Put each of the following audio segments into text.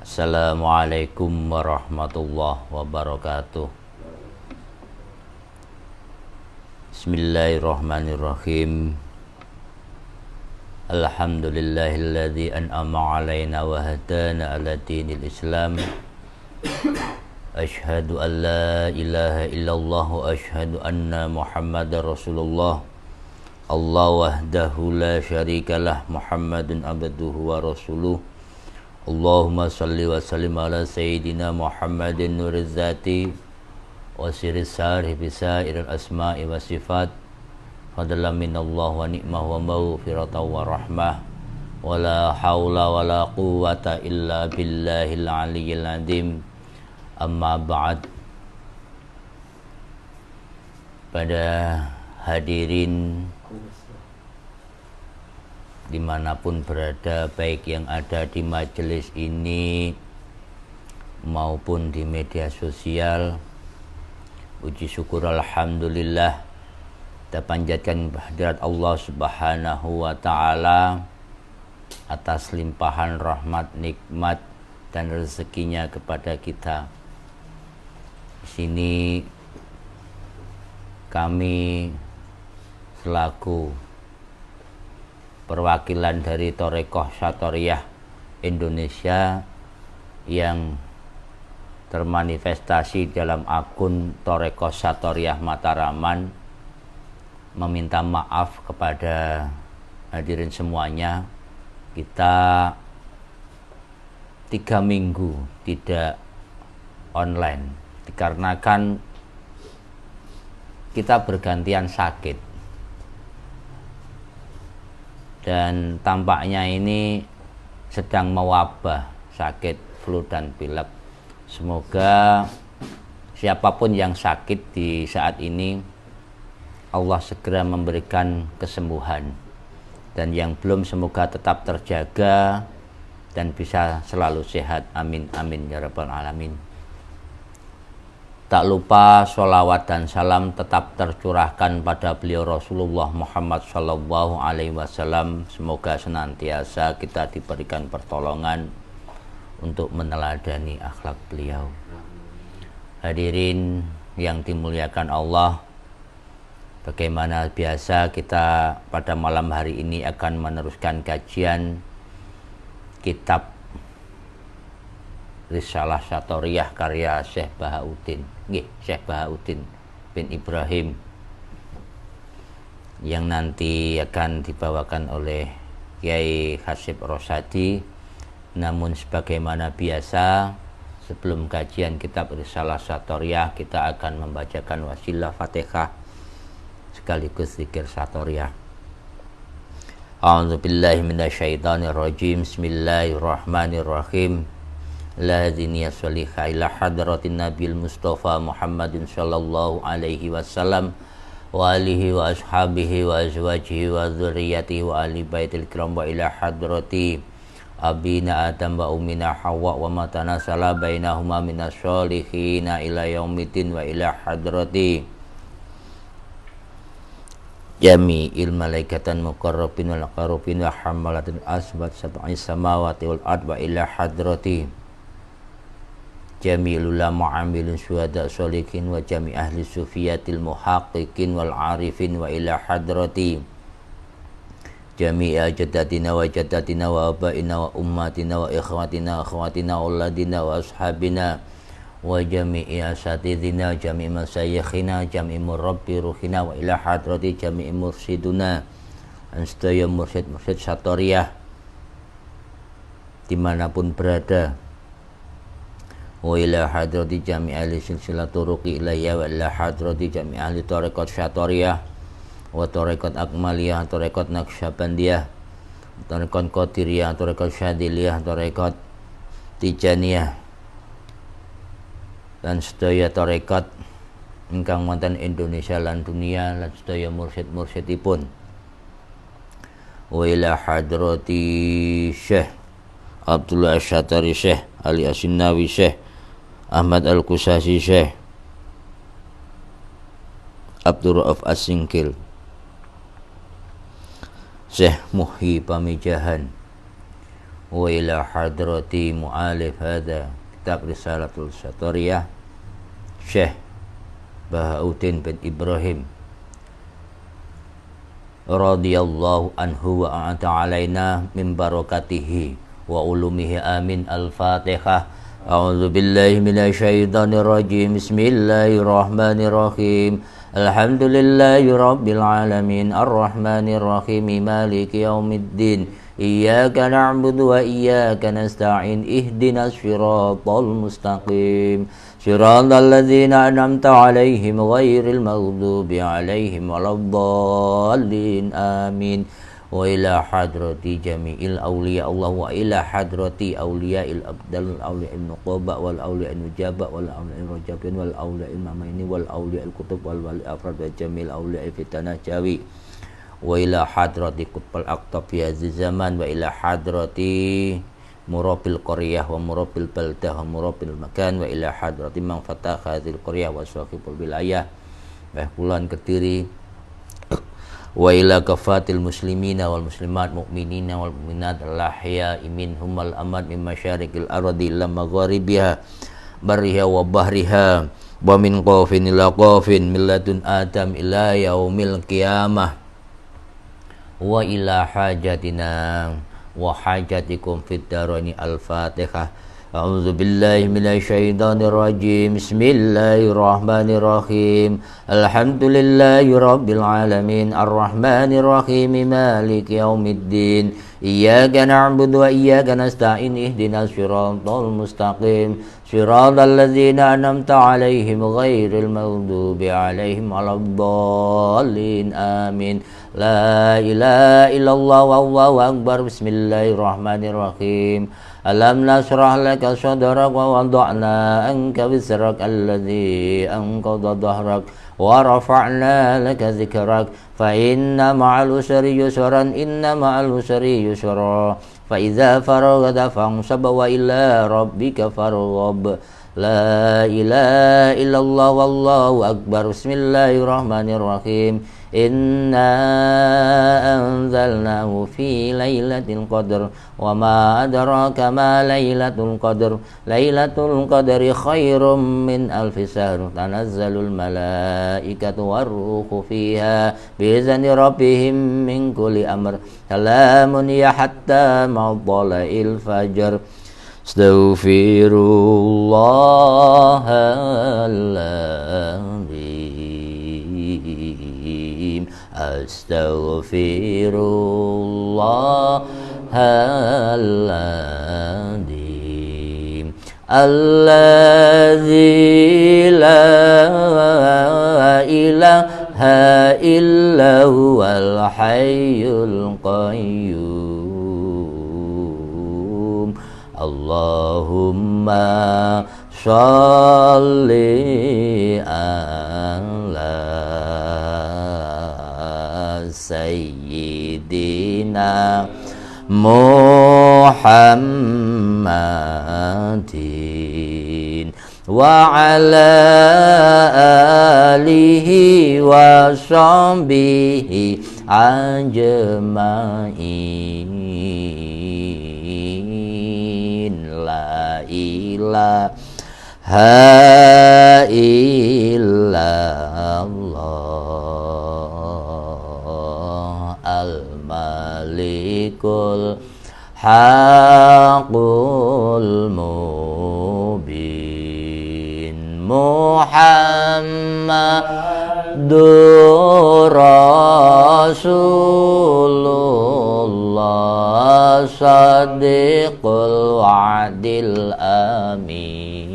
Assalamualaikum warahmatullahi wabarakatuh. Bismillahirrahmanirrahim. Alhamdulillahilladzi an'ama alaina wa hadana ala dinil Islam. Asyhadu an la ilaha illallah wa asyhadu anna Muhammadar Rasulullah. Allah wahdahu la syarikalah, Muhammadun abduhu wa rasuluh. Allahumma salli wa sallim ala sayyidina Muhammadin nuriz zati wa siris sarih bisairil asma'i wa sifat fadlan minallah wa ni'mah wa maghfiratan wa rahmah wa la hawla wa la quwwata illa billahil aliyyil azim. Amma ba'd. Pada hadirin dimanapun berada, baik yang ada di majelis ini maupun di media sosial, puji syukur alhamdulillah kita panjatkan kehadirat Allah Subhanahu wa ta'ala atas limpahan rahmat, nikmat dan rezekinya kepada kita. Di sini kami selaku perwakilan dari Thoreqoh Satoriyah Indonesia yang termanifestasi dalam akun Thoreqoh Satoriyah Mataraman meminta maaf kepada hadirin semuanya. Kita 3 minggu tidak online dikarenakan kita bergantian sakit. Dan tampaknya ini sedang mewabah, sakit flu dan pilek. Semoga siapapun yang sakit di saat ini Allah segera memberikan kesembuhan, dan yang belum semoga tetap terjaga dan bisa selalu sehat. Amin amin ya rabbal alamin. Tak lupa sholawat dan salam tetap tercurahkan pada beliau Rasulullah Muhammad Sallallahu Alaihi Wasallam. Semoga senantiasa kita diberikan pertolongan untuk meneladani akhlak beliau. Hadirin yang dimuliakan Allah, bagaimana biasa kita pada malam hari ini akan meneruskan kajian kitab Risalah Satoriyah karya Syekh Bahauddin, Syekh Bahauddin bin Ibrahim, yang nanti akan dibawakan oleh Kiai Hasib Rosadi. Namun sebagaimana biasa, sebelum kajian kitab Risalah Satoriyah kita akan membacakan wasilah Fatihah sekaligus zikir Satoriyah. A'udzubillahi minasyaitonirrajim. Bismillahirrahmanirrahim. La hadiniya sholihah ila hadratin nabil mustafa Muhammadin sallallahu alaihi wasallam wa alihi wa ashabihi wa azwajihi wa dzurriyyatihi wa ali baitil kiram wa ila hadrati abina adam wa ummina hawa wa matana sala bainahuma minas sholihina ila yaumiddin wa ila hadrati jami'il malaikatan muqarrabin wal qarubin wa hamalatul asbat sab'i samawati wal ard wa ila hadrati jami'ul ulama amilun syuhada sholihin wa jami' ahli sufiyatil muhaqqiqin wal arifin wa ila hadrati jami'a jaddatina wa jaddatina wa abaina wa ummatina wa ikhwatina wa akhwatina wa auladina wa ashabina wa jami'i asatidina jami'i masyayikhina jami'i murabbi ruhina wa ila hadrati jami'i mursiduna anstaya mursid Satoriyah dimanapun berada, wa ila hadrati jami' ahli silsilah turuqi ilayya wa ila hadrati jami' ahli Thoreqoh Satoriyah wa Thoreqoh Akmaliyah, Thoreqoh Naqsyabandiyah, Thoreqoh Qadiriyah, Thoreqoh Syadiliyah, Thoreqoh Tijaniyah dan sedaya Thoreqoh ingkang wonten Indonesia lan dunia lan sedaya mursyid-mursyidipun. Wa ila hadrati Syekh Abdullah Asy'atari, Syekh Ali Asinnawi, Syekh Ahmad Al-Kusasi, Syekh Abdul Rauf As-Singkil, Syekh Muhyi Pamijahan, wa ila hadrati mu'alif hadha kitab Risalatul Satoriyah Syekh Bahauddin bin Ibrahim radhiyallahu anhu wa a'ata alaina min barakatihi wa ulumihi amin. Al-Fatihah. A'udzu billahi minasy syaithanir rajim. Bismillahirrahmanirrahim. Alhamdulillahi rabbil alamin arrahmanir rahim maliki yaumiddin. Iyyaka na'budu wa iyyaka nasta'in ihdinas siratal mustaqim siratal ladzina an'amta 'alaihim ghairil maghdubi 'alaihim waladdallin amin. Wa ila hadrati jami'il awliya Allah wa ila hadrati awliya'il abdal awliya'il nuqaba wal awliya'il nujaba wal awliya'il rajabin wal awliya'il mamaini wal awliya'il kutub wal wali afrad wa jamil awliya'il fitanah jawi wa ila hadrati qutbal aqtab fi aziz zaman wa ila hadrati murabil qaryah wa murabil baldah wa murabil makan wa ila hadrati man fatah hadhil qaryah wa sahibul wilayah wa Kulon Kediri wa ila kafatil muslimina wal muslimat mu'minina wal mu'minat al-ahya'i minhum wal amad min masyariqil ardi ila magharibiha barriha wa bahriha wa min qafin ila qafin milladun adam ila yaumil qiyamah wa ila hajatina wa hajatikum fid darani. Al-Fatihah. A'udzu billahi minasy syaithanir rajim. Bismillahirrahmanirrahim. Alhamdulillahi rabbil alamin arrahmanir rahim maliki yaumiddin. Iyyaka na'budu wa iyyaka nasta'in ihdinas siratal mustaqim siratal ladzina an'amta 'alaihim ghairil maghdubi 'alaihim waladdallin amin. La ilaha illallah wallahu akbar. Bismillahirrahmanirrahim. Alam nasrah laka sadrak wa wada'na anka wizrak alladhi anqadha dhahrak wa rafa'na laka dhikrak fa inna ma'al usri yusran inna ma'al usri yusra fa idza faraghta fansab wa ila rabbika farghab. La ilaha illallah wallahu akbar. Bismillahirrahmanirrahim. Inna anzalnahu fi lailatul qadr wa ma adraka ma lailatul qadr. Lailatul qadri khairum min alfi syahr. Tanazzalul malaikatu warruhu fiha bi'izni rabbihim min kulli amr. Salamun ya hatta matla'il fajr. Astaghfirullahaladzim. Astaghfirullahaladzim. Alladzi la ilaha illa huwal hayyul qayyum. Allahumma sholli ala sayyidina Muhammadin wa ala alihi wa sahbihi ajma'in. La ilaha illallah al-malikul haqqul mubin Muhammadur Rasulullah Sadiqul wa'dil amin.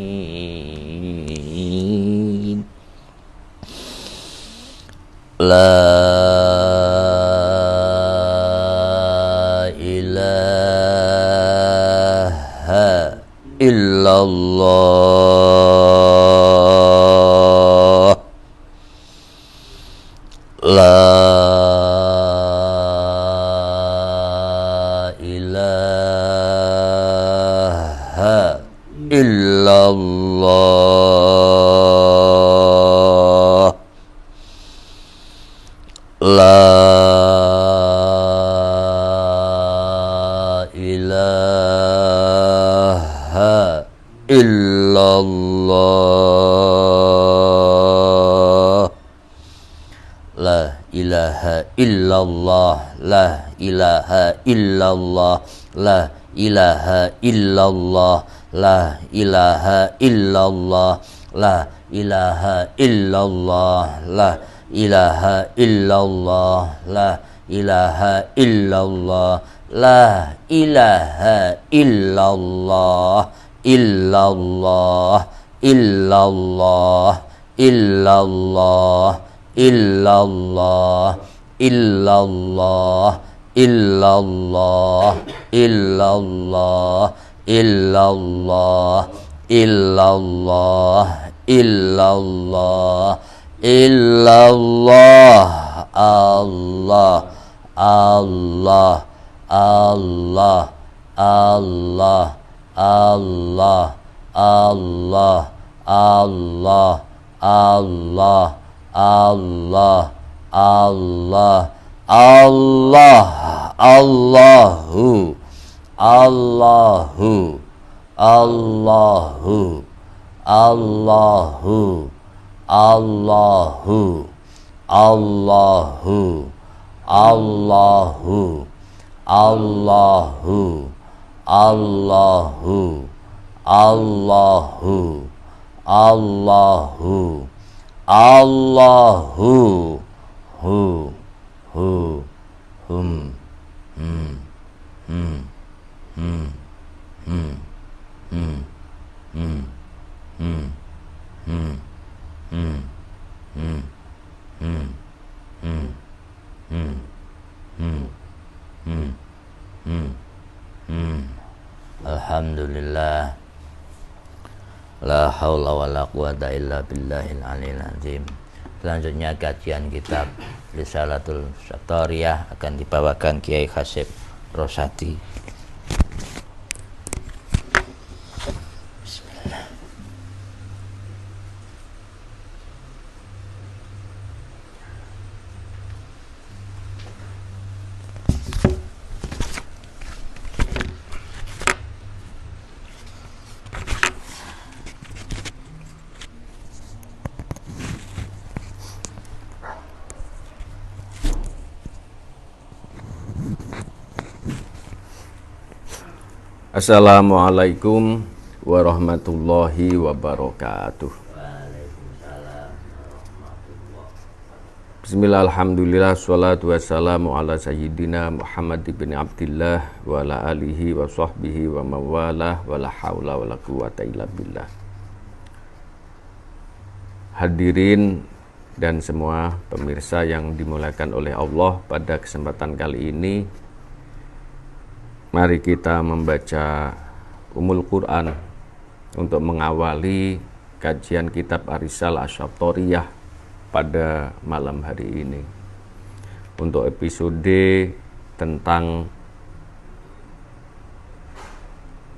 La ilaha illallah. La ilaha illallah. La ilaha illallah. La ilaha illallah. La ilaha illallah. La ilaha illallah. La ilaha illallah. La ilaha illallah. La ilaha illallah. La ilaha illallah. La ilaha illallah. Illallah. Illallah. Illallah. Illallah. Illallah. Illallah. Illallah. Illallah. Illallah. Illallah. Illallah. Allah. Allah. Allah. Allah. Allah. Allah. Allah. Allah. Allah. Allah. Allah. Allahu. Allahu. Allahu. Allahu. Allahu. Allahu. Allahu. Allahu. Allahu. Allahu. Allahu. Allahu. Hu. Hu. Hum. Hmm. Hmm. Hmm. Hmm. Hmm. Hmm. Hmm. Hmm. Hmm. Hmm. Hmm. Hmm. Hmm. Hmm. Hmm. Hmm. Hmm. Alhamdulillah. La haula wala quwata illa billahil aliyil azim. Selanjutnya kajian kitab Risalatul Satoriyah akan dibawakan Kiai Hasyim Rosadi. Assalamualaikum warahmatullahi wabarakatuh. Bismillah, alhamdulillah, salatu wassalamu ala sayyidina Muhammad ibn Abdillah wa ala alihi wa sahbihi wa mawalah wa la hawla wa la quwata illa billah. Hadirin dan semua pemirsa yang dimuliakan oleh Allah, pada kesempatan kali ini mari kita membaca Ummul Quran untuk mengawali kajian kitab Ar-Risalah Asy-Syatoriyah pada malam hari ini. Untuk episode tentang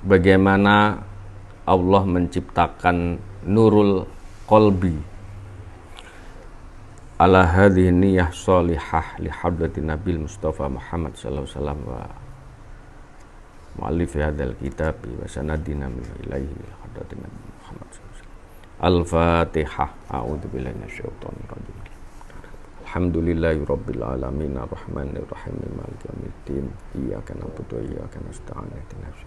bagaimana Allah menciptakan nurul qalbi ala hadhihi niyyah shalihah li hadratin Nabil Mustafa Muhammad sallallahu alaihi wasallam wa mu'allif hadzal kitab wa sanadina min ilaihi hadratin Nabi Muhammad sallallahu alaihi wasallam. Al-Fatihah. A'udzu billahi minasyaitonir rajim. Alhamdulillahirabbil alamin arrahmanir rahim maliki yaumiddin iyyaka na'budu wa iyyaka nasta'in ihdinas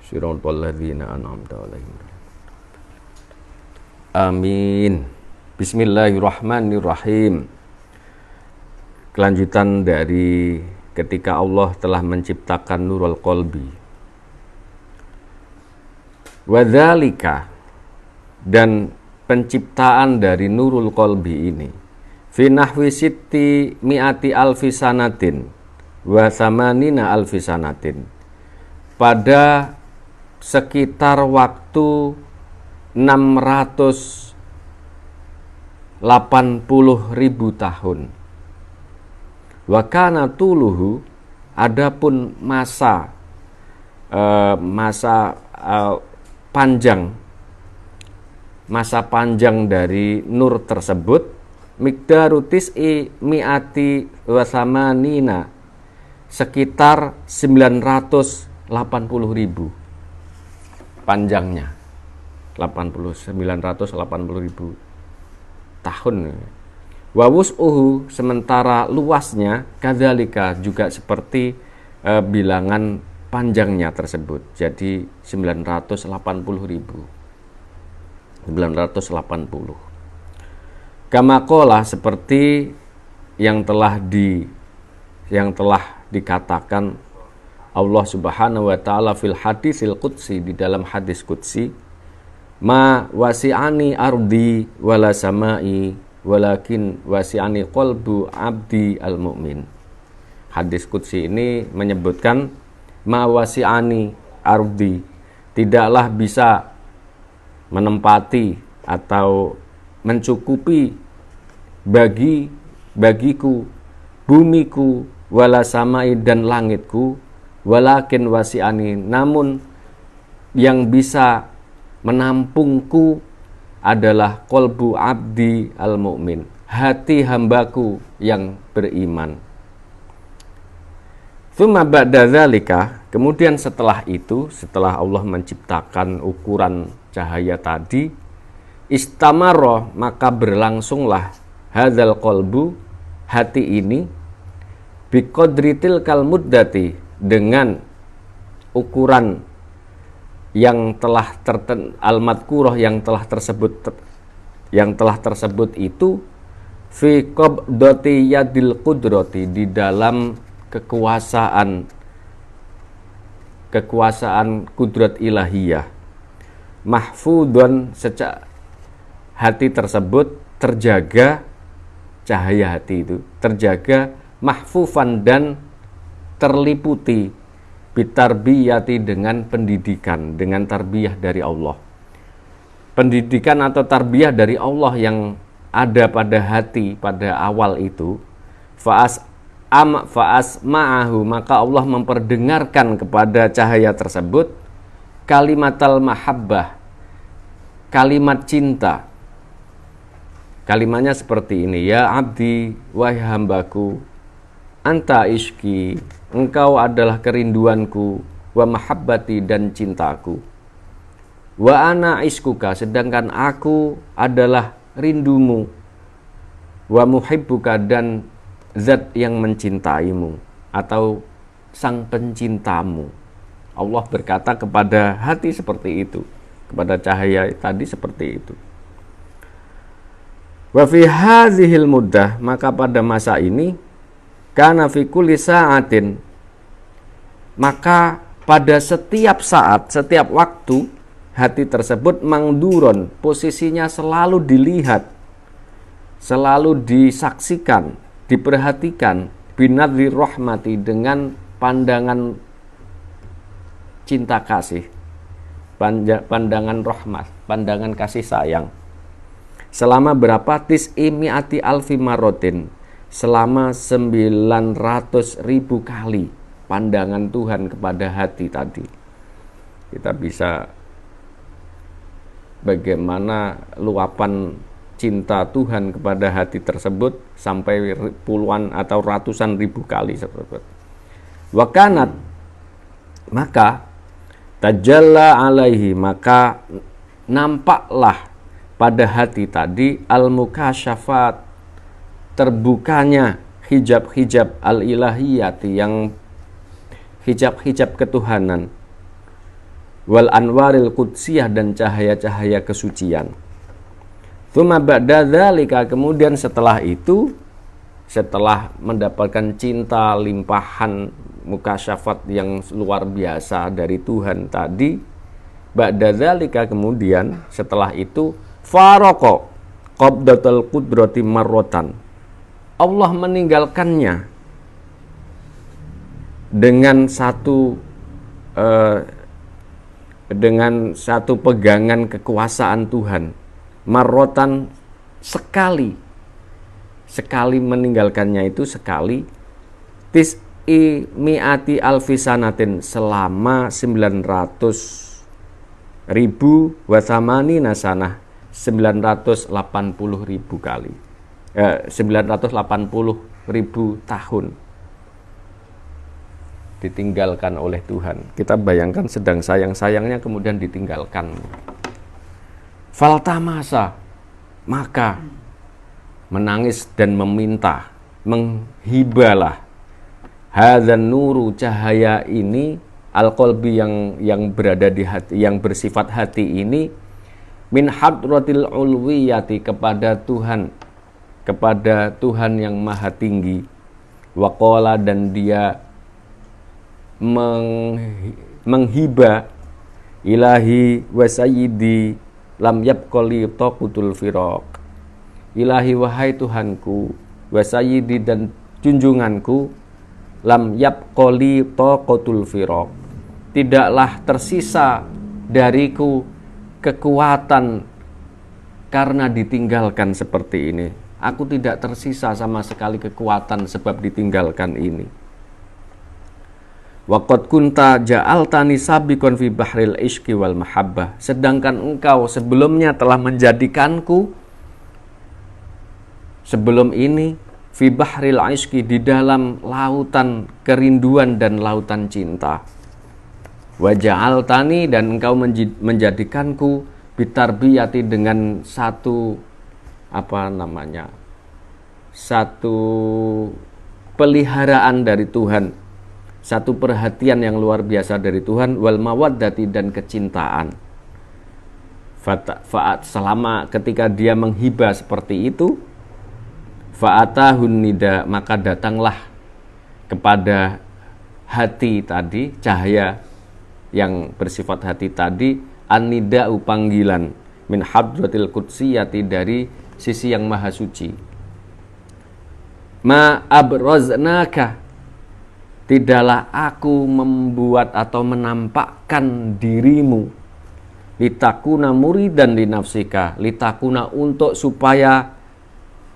siratal ladzina an'amta 'alaihim. Amin. Bismillahirrahmanirrahim. Kelanjutan dari ketika Allah telah menciptakan nurul qalbi. Wadzalika, dan penciptaan dari nurul qalbi ini fi nahwi sitti mi'ati alfi sanatin wa samanina alfi sanatin, pada sekitar waktu 680.000 tahun. Wa kana tuluhu, adapun masa panjang dari nur tersebut miqdaru tis'i mi'ati wasamanina, sekitar 980.000. panjangnya 980.000 tahun. Wa wus'uhu, sementara luasnya kadzalika juga seperti bilangan panjangnya tersebut. Jadi 980. Kama qala, seperti yang telah dikatakan Allah Subhanahu wa taala fil hadisil qudsi, di dalam hadis qudsi, ma wasi'ani ardi wala samai walakin wasi'ani qalbu abdi al-mu'min. Hadis qudsi ini menyebutkan ma wasi'ani ardi, tidaklah bisa menempati atau mencukupi bagiku bumiku, wala samai, dan langitku, walakin wasi'ani, namun yang bisa menampungku adalah qalbu abdi al-mu'min, hati hambaku yang beriman. Tsumma ba'da dzalika, kemudian setelah itu, setelah Allah menciptakan ukuran cahaya tadi, istamarra, maka berlangsunglah hadzal qalbu, hati ini, biqadri tilkal muddati, dengan ukuran yang telah al-madkurah, yang telah tersebut itu, fi qabdati yadil qudrati, di dalam kekuasaan kudrat ilahiyah, mahfudun, sejak hati tersebut terjaga, cahaya hati itu terjaga, mahfufan, dan terliputi, bitarbiyati, dengan pendidikan, dengan tarbiyah dari Allah. Pendidikan atau tarbiyah dari Allah yang ada pada hati pada awal itu, fa'as ma'ahu, maka Allah memperdengarkan kepada cahaya tersebut kalimatal mahabbah, kalimat cinta. Kalimatnya seperti ini, ya abdi, wahai hambaku, anta ishki, engkau adalah kerinduanku, wa mahabbati, dan cintaku, wa ana iskuka, sedangkan aku adalah rindumu, wa muhibbuka, dan zat yang mencintaimu atau sang pencintamu. Allah berkata kepada hati seperti itu, kepada cahaya tadi seperti itu. Wa fi hadhil muddah, maka pada masa ini, kana fi kulli sa'atin, maka pada setiap saat, setiap waktu, hati tersebut mangduron, posisinya selalu dilihat, selalu disaksikan, diperhatikan, binadri rahmati, dengan pandangan cinta kasih, pandangan rahmat, pandangan kasih sayang. Selama berapa? Tis'imi'ati alfi marotin, selama 900.000 kali pandangan Tuhan kepada hati tadi. Kita bisa bagaimana luapan cinta Tuhan kepada hati tersebut sampai puluhan atau ratusan ribu kali, sahabat. Wakanat, maka tajalla alaihi, maka nampaklah pada hati tadi al-mukasyafat, terbukanya hijab-hijab al-ilahiyati, yang hijab-hijab ketuhanan, wal anwaril qudsiyah, dan cahaya-cahaya kesucian. Tsumma ba'da dzalika, kemudian setelah itu, setelah mendapatkan cinta limpahan mukasyafat yang luar biasa dari Tuhan tadi, ba'da dzalika, kemudian setelah itu, faraqo qabdatul qudrati marrotan, Allah meninggalkannya dengan satu pegangan kekuasaan Tuhan, marrotan, sekali meninggalkannya itu sekali, tis'i mi'ati alfisanatin, selama 900.000 wasamani nasanah, 980.000 kali, 980.000 tahun. ditinggalkan oleh Tuhan. Kita bayangkan sedang sayang-sayangnya kemudian ditinggalkan. Faltamasa, maka menangis dan meminta, menghibalah hadzan nuru, cahaya ini, al-qalbi yang berada di hati, yang bersifat hati ini, min hadratil ulwiyati, kepada Tuhan yang maha tinggi. Waqala, dan dia menghibah ilahi wa sayyidi lam yabqali taqutul firaq. Ilahi, wahai Tuhanku, wa sayyidi, dan junjunganku, lam yabqali taqatul firaq, tidaklah tersisa dariku kekuatan karena ditinggalkan seperti ini. Aku tidak tersisa sama sekali kekuatan sebab ditinggalkan ini. Waqad kunta ja'altani sabiqan fi bahril ishqi wal mahabbah, sedangkan engkau sebelumnya telah menjadikanku sebelum ini fi bahril ishqi, di dalam lautan kerinduan dan lautan cinta. Wa ja'altani, dan engkau menjadikanku bitarbiyati, dengan satu satu peliharaan dari Tuhan, satu perhatian yang luar biasa dari Tuhan, wal mawaddati, dan kecintaan. Selama ketika dia menghibah seperti itu, fa'atahun nida, maka datanglah kepada hati tadi, cahaya yang bersifat hati tadi, an-nida'u, panggilan, min hadratil qudsiyati, dari sisi yang maha suci. Ma abraznaka, tidaklah aku membuat atau menampakkan dirimu, litakuna muridan li nafsika, litakuna, untuk supaya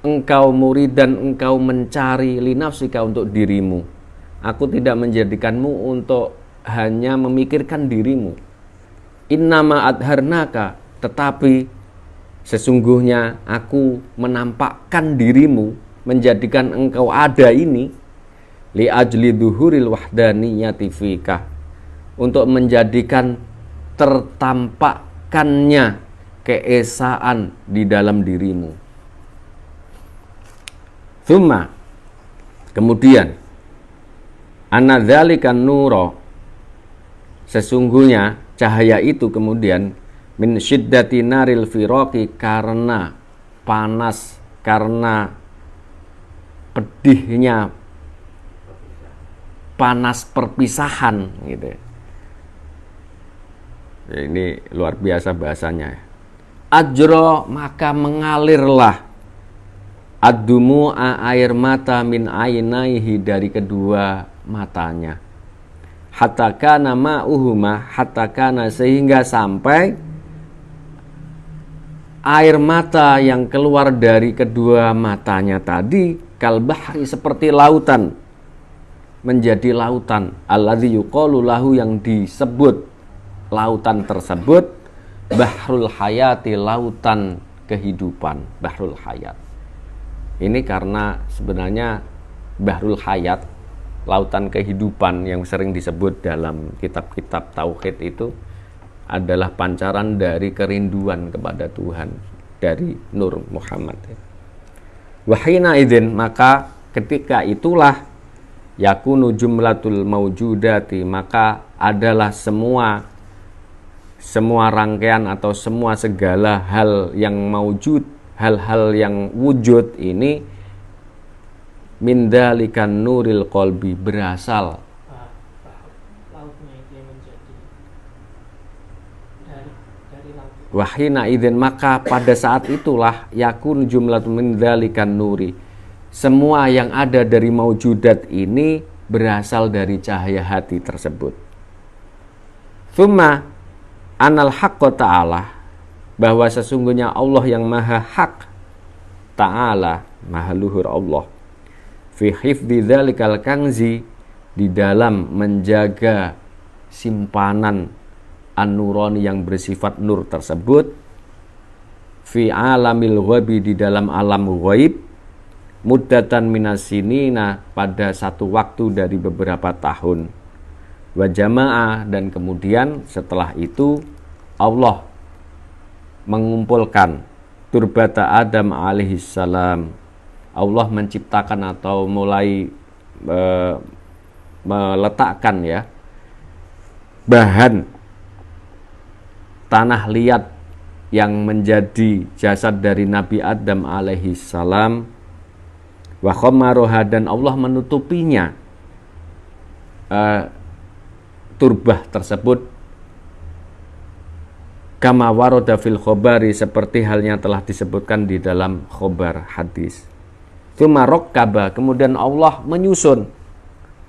engkau murid dan engkau mencari, li nafsika, untuk dirimu. Aku tidak menjadikanmu untuk hanya memikirkan dirimu. Innama adharnaka, tetapi sesungguhnya aku menampakkan dirimu, menjadikan engkau ada ini, li ajli duhuril wahdaniyati fika, untuk menjadikan tertampakkannya keesaan di dalam dirimu. Thumma, kemudian, anadzalikan nuro, sesungguhnya cahaya itu kemudian, min syiddati naril firaqi, karena panas, karena pedihnya panas perpisahan, gitu. Ini luar biasa bahasanya. Ajro, maka mengalirlah, ad-dumu'a, air mata, min ainaihi, dari kedua matanya. Hatta kana ma'uhuma, hatta kana, sehingga sampai air mata yang keluar dari kedua matanya tadi, kalbahri, seperti lautan, menjadi lautan, alladzi yuqalu lahu, yang disebut lautan tersebut bahrul hayati, lautan kehidupan, bahrul hayat. Ini karena sebenarnya bahrul hayat, lautan kehidupan, yang sering disebut dalam kitab-kitab tauhid itu adalah pancaran dari kerinduan kepada Tuhan, dari Nur Muhammad. Wahina idzin, maka ketika itulah, yakunu jumlatul maujudati, maka adalah semua rangkaian atau segala hal yang maujud, hal-hal yang wujud ini, min dzalikan nuril qalbi, berasal wahina idzin, maka pada saat itulah, yakun jumlatu min dzalikan nuri, semua yang ada dari maujudat ini berasal dari cahaya hati tersebut. Tsumma anal haqqo ta'ala, bahwa sesungguhnya Allah yang maha hak, ta'ala, maha luhur Allah, fi hifdzi dzalikal kanzi, di dalam menjaga simpanan an-nurani yang bersifat nur tersebut, fi alamil ghaibi, di dalam alam ghaib, muddatan minasinina, pada satu waktu dari beberapa tahun, wa jamaah, dan kemudian setelah itu Allah mengumpulkan turbata Adam alaihissalam. Allah menciptakan atau mulai meletakkan ya bahan tanah liat yang menjadi jasad dari Nabi Adam alaihissalam, wa khamaroha, dan Allah menutupinya turbah tersebut, kama waroda fil khobari, seperti halnya telah disebutkan di dalam khobar hadis. Tsumma rakkaba, kemudian Allah menyusun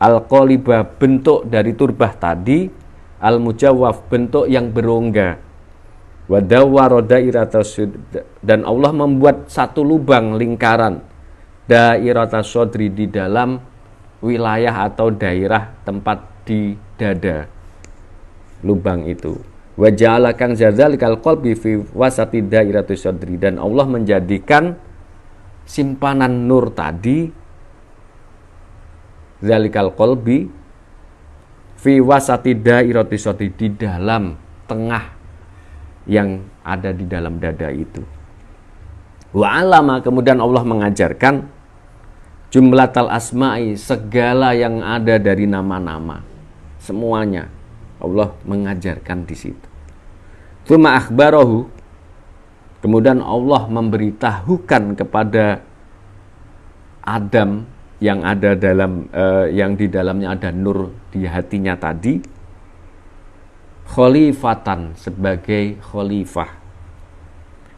al-qaliba, bentuk dari turbah tadi, al-mujawwaf, bentuk yang berongga, wa dawwara dairatas, dan Allah membuat satu lubang lingkaran, dairatas sodri, di dalam wilayah atau daerah tempat di dada lubang itu. Wa ja'ala kang zadzalikal qalbi fi wasati dairatus sodri, dan Allah menjadikan simpanan nur tadi, zalikal qalbi fi wasati dairatus sodri, di dalam tengah yang ada di dalam dada itu. Wa alama, kemudian Allah mengajarkan jumlatal asma'i, segala yang ada dari nama-nama, semuanya Allah mengajarkan di situ. Tsumma akhbarahu, kemudian Allah memberitahukan kepada Adam yang ada dalam yang di dalamnya ada nur di hatinya tadi, khalifatan, sebagai khalifah.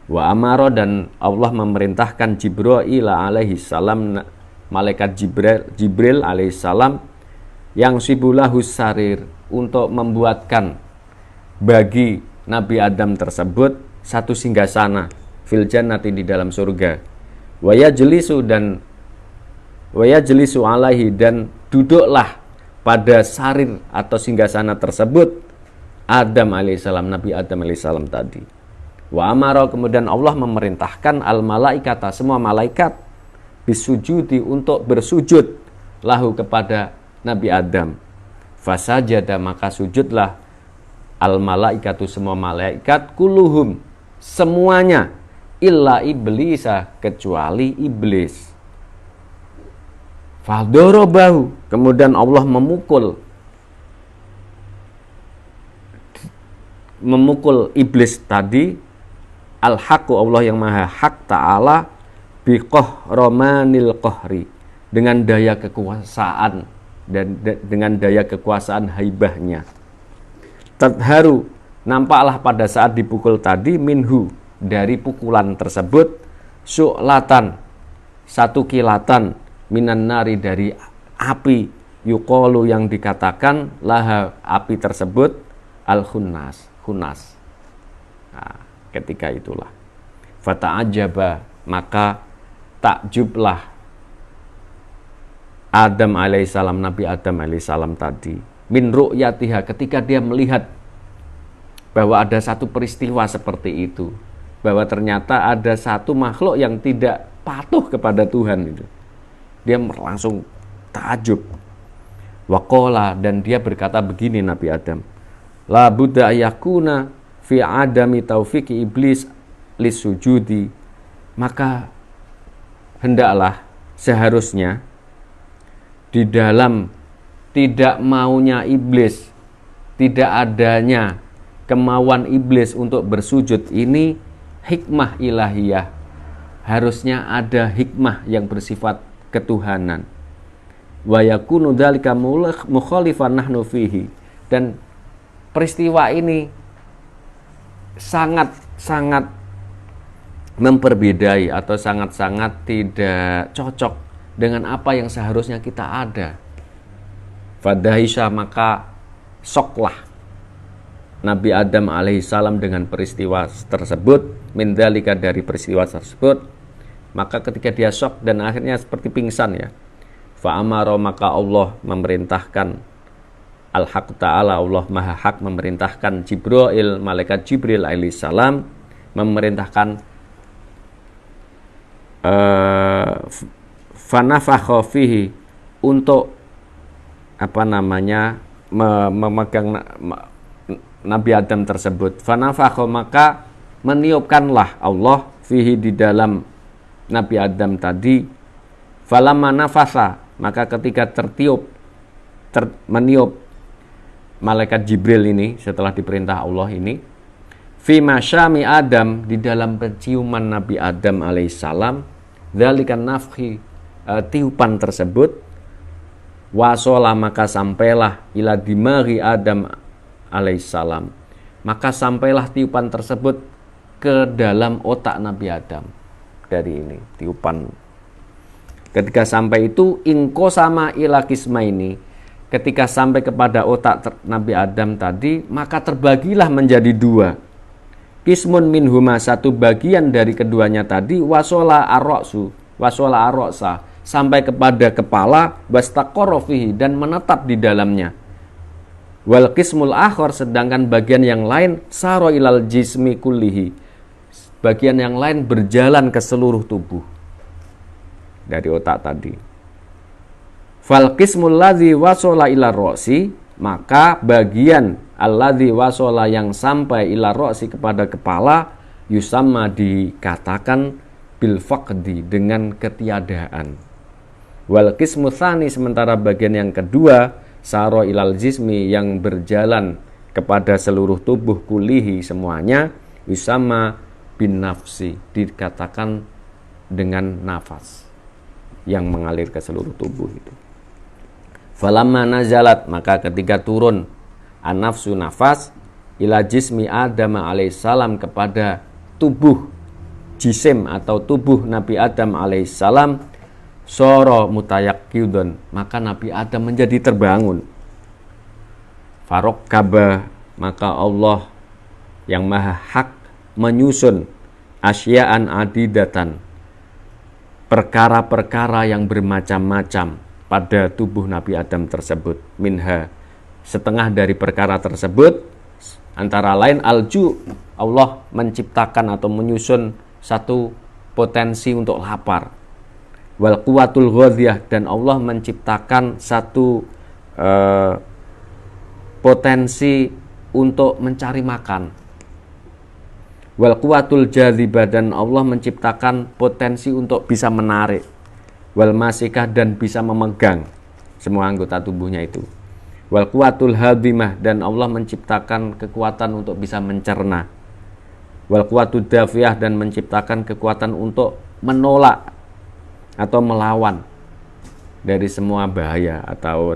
Wa amara, dan Allah memerintahkan Jibril alaihi salam, malaikat Jibril alaihi salam, yang sibulahu sarir, untuk membuatkan bagi Nabi Adam tersebut satu singgasana fil jannati, di dalam surga. Wa yajlisu alaihi, dan duduklah pada sarir atau singgasana tersebut Adam alaihissalam, Nabi Adam alaihissalam tadi. Wa amara, kemudian Allah memerintahkan al malaikata, semua malaikat, bisujudi, untuk bersujud lahu, kepada Nabi Adam. Fasajada, maka sujudlah al malaikatu, semua malaikat, kulluhum, semuanya, illa iblisa, kecuali iblis. Fadorobahu, kemudian Allah memukul iblis tadi, al-haqqu, Allah yang maha hak ta'ala, biqahromanil qahri, dengan daya kekuasaan dan dengan daya kekuasaan haibahnya. Tadharu, nampaklah pada saat dipukul tadi, minhu, dari pukulan tersebut, su'latan, satu kilatan, minan nari, dari api, yuqalu, yang dikatakan laha, api tersebut, al-khunnas, khunas. Nah, ketika itulah fata'ajaba, maka takjublah Adam alaihissalam, Nabi Adam alaihissalam tadi, min ru'yatiha, ketika dia melihat bahwa ada satu peristiwa seperti itu, bahwa ternyata ada satu makhluk yang tidak patuh kepada Tuhan itu. Dia langsung takjub. Waqala, dan dia berkata begini, Nabi Adam, la budda yakuna fi adami taufiki iblis lisujudi, maka hendaklah, seharusnya, di dalam tidak maunya iblis, tidak adanya kemauan iblis untuk bersujud ini, hikmah ilahiyah, harusnya ada hikmah yang bersifat ketuhanan. Wa yakunu dzalika mukhalifan nahnu fihi, dan peristiwa ini sangat memperbedai atau sangat-sangat tidak cocok dengan apa yang seharusnya kita ada. Fadahisha, maka soklah Nabi Adam alaihissalam dengan peristiwa tersebut, min dzalika, dari peristiwa tersebut. Maka ketika dia syok dan akhirnya seperti pingsan ya, fa'amara, maka Allah memerintahkan al-haq ta'ala, Allah maha hak, memerintahkan Jibril, malaikat Jibril alaihissalam, memerintahkan fanafakha fihi, untuk memegang Nabi Adam tersebut. Fanafakho, maka meniupkanlah Allah fihi, di dalam Nabi Adam tadi. Falamma nafasa, maka ketika meniup malaikat Jibril ini setelah diperintah Allah ini, fi masyami Adam, di dalam penciuman Nabi Adam alaihissalam, dzalikan nafhi, tiupan tersebut, wasola, maka sampailah ila dimaghi Adam alaihissalam, maka sampailah tiupan tersebut ke dalam otak Nabi Adam. Dari ini tiupan, ketika sampai itu, ingko sama ila kisma ini, ketika sampai kepada otak Nabi Adam tadi, maka terbagilah menjadi dua. Kismun minhuma, satu bagian dari keduanya tadi, wasola aroksa, sampai kepada kepala, wastaqarra fihi, dan menetap di dalamnya. Wal kismul akhor, sedangkan bagian yang lain, saro ilal jismi kullihi, bagian yang lain berjalan ke seluruh tubuh dari otak tadi. Fal qismul ladzi wasola ila roksi, maka bagian alladzi wasola, yang sampai ila roksi, kepada kepala, yusamma, dikatakan bil faqdi, dengan ketiadaan. Wal qismu tsani, sementara bagian yang kedua, saro ilal jismi, yang berjalan kepada seluruh tubuh, kulihi, semuanya, yusamma bin nafsi, dikatakan dengan nafas yang mengalir ke seluruh tubuh itu. Falamma nazalat, maka ketika turun an-nafsu, nafas, ila jismi Adam alaihissalam, kepada tubuh jisim atau tubuh Nabi Adam alaihissalam, soro mutayakkidun, maka Nabi Adam menjadi terbangun. Farok kabah, maka Allah yang maha hak menyusun asya'an adidatan, perkara-perkara yang bermacam-macam pada tubuh Nabi Adam tersebut. Minha, setengah dari perkara tersebut antara lain alju, Allah menciptakan atau menyusun satu potensi untuk lapar. Wal quwatul ghadhiyah, dan Allah menciptakan satu potensi untuk mencari makan. Wal quwatul jadzibah, dan Allah menciptakan potensi untuk bisa menarik. Wal masikah, dan bisa memegang semua anggota tubuhnya itu. Wal quwatul hadimah, dan Allah menciptakan kekuatan untuk bisa mencerna. Wal quwatud dafiyah, dan menciptakan kekuatan untuk menolak atau melawan dari semua bahaya atau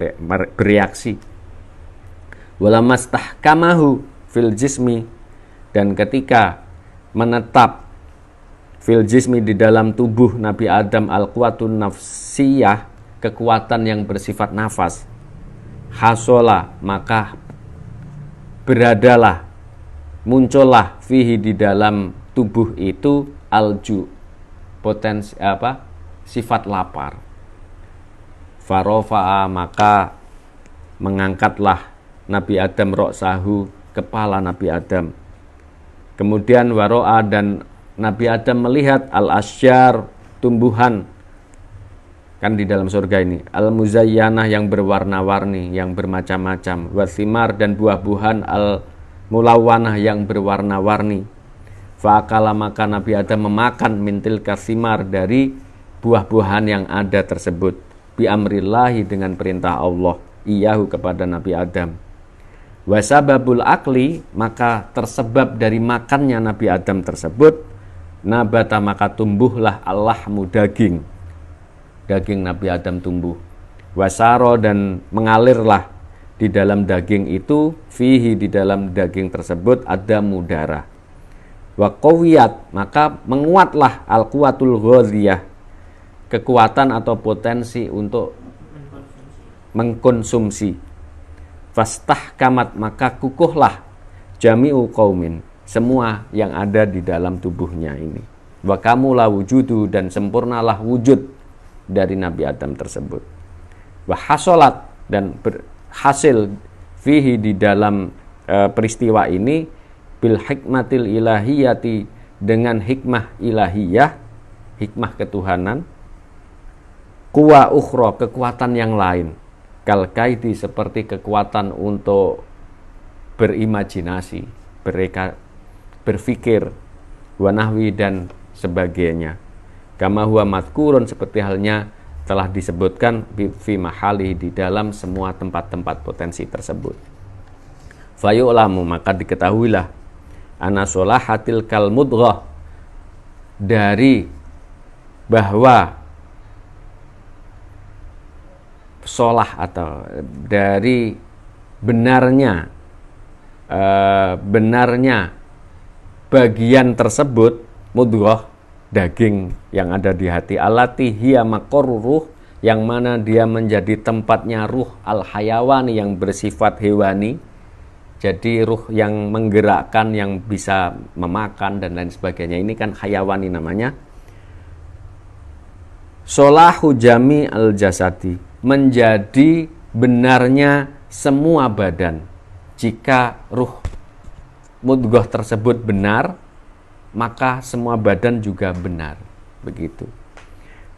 bereaksi. Walamastahkamahu fil jismi, dan ketika menetap fil jismi, di dalam tubuh Nabi Adam, al-quwatun nafsiyah, kekuatan yang bersifat nafas, hasola, maka beradalah, muncullah fihi, di dalam tubuh itu, alju, potensi sifat lapar. Farofa'a, maka mengangkatlah Nabi Adam roksahu, kepala Nabi Adam. Kemudian waro'a, dan Nabi Adam melihat al-asyar, tumbuhan, kan di dalam surga ini, al-muzayyanah, yang berwarna-warni, yang bermacam-macam, wathimar, dan buah-buahan al-mulawanah, yang berwarna-warni. Fa'akala, maka Nabi Adam memakan mintil kasimar, dari buah-buahan yang ada tersebut, bi amrillahi, dengan perintah Allah, iyahu, kepada Nabi Adam. Wasababul akli, maka tersebab dari makannya Nabi Adam tersebut, nabata, maka tumbuhlah allahmu, daging Nabi Adam tumbuh. Wasaro, dan mengalirlah di dalam daging itu, fihi, di dalam daging tersebut, ada darah. Wa qawiyat, maka menguatlah al-quwatul ghadhiyah, kekuatan atau potensi untuk mengkonsumsi. Fastahkamat, maka kukuhlah jami'u qaumin, semua yang ada di dalam tubuhnya ini. Wa kamula wujudu, dan sempurnalah wujud dari Nabi Adam tersebut. Wa hasolat, dan berhasil fihi, di dalam peristiwa ini, bil hikmatil ilahiyati, dengan hikmah ilahiyah, hikmah ketuhanan, kuwa ukhra, kekuatan yang lain, kalkaiti seperti kekuatan untuk berimajinasi, berpikir, wanahwi dan sebagainya. Kama huwa madkurun seperti halnya telah disebutkan fi mahali di dalam semua tempat-tempat potensi tersebut. Fayu'lamu maka diketahuilah anna solahatil kal mudghah dari bahwa solah atau dari benarnya bagian tersebut mudghah daging yang ada di hati alati hiya maqarru ruh yang mana dia menjadi tempatnya ruh al hayawani yang bersifat hewani, jadi ruh yang menggerakkan yang bisa memakan dan lain sebagainya, ini kan hayawani namanya. Solahu jami al jasadi menjadi benarnya semua badan. Jika ruh mudghah tersebut benar, maka semua badan juga benar, begitu.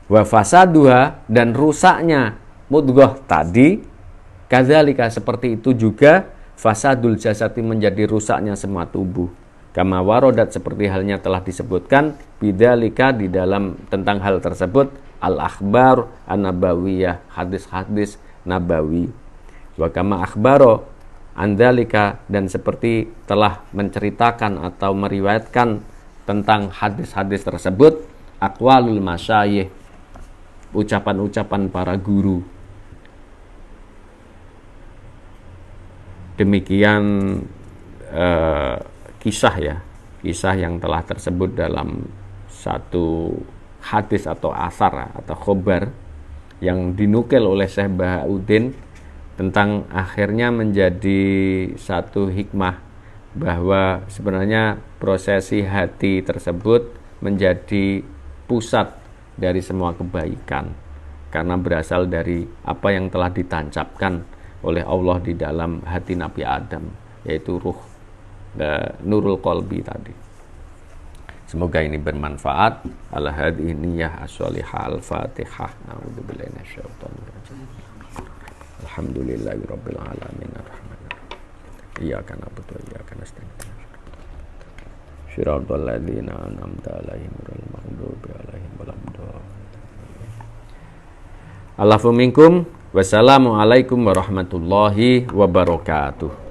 Wa fasaduha dan rusaknya mudghah tadi, kadzalika seperti itu juga fasadul jasadi menjadi rusaknya semua tubuh. Kama warodat seperti halnya telah disebutkan bidzalika di dalam tentang hal tersebut al akhbar an-nabawiyah, hadis-hadis nabawi. Wa kama akhbaro andalika dan seperti telah menceritakan atau meriwayatkan tentang hadis-hadis tersebut aqwalul masyayikh, ucapan-ucapan para guru. Demikian kisah yang telah tersebut dalam satu hadis atau asar atau khobar yang dinukil oleh Syekh Bahauddin tentang akhirnya menjadi satu hikmah bahwa sebenarnya prosesi hati tersebut menjadi pusat dari semua kebaikan karena berasal dari apa yang telah ditancapkan oleh Allah di dalam hati Nabi Adam, yaitu ruh nurul qalbi tadi. Semoga ini bermanfaat. Ala hadhihi niyyah as-shalihah al-Fatihah. A'udzubillahi minasyaitonir rajim. Alhamdulillahirabbil alamin arrahmanirrahim. Iyyaka na'budu wa iyyaka nasta'in. Shiratal ladzina an'amta 'alaihim ghairil maghdubi 'alaihim waladdallin. Allahu minkum. Wassalamualaikum warahmatullahi wabarakatuh.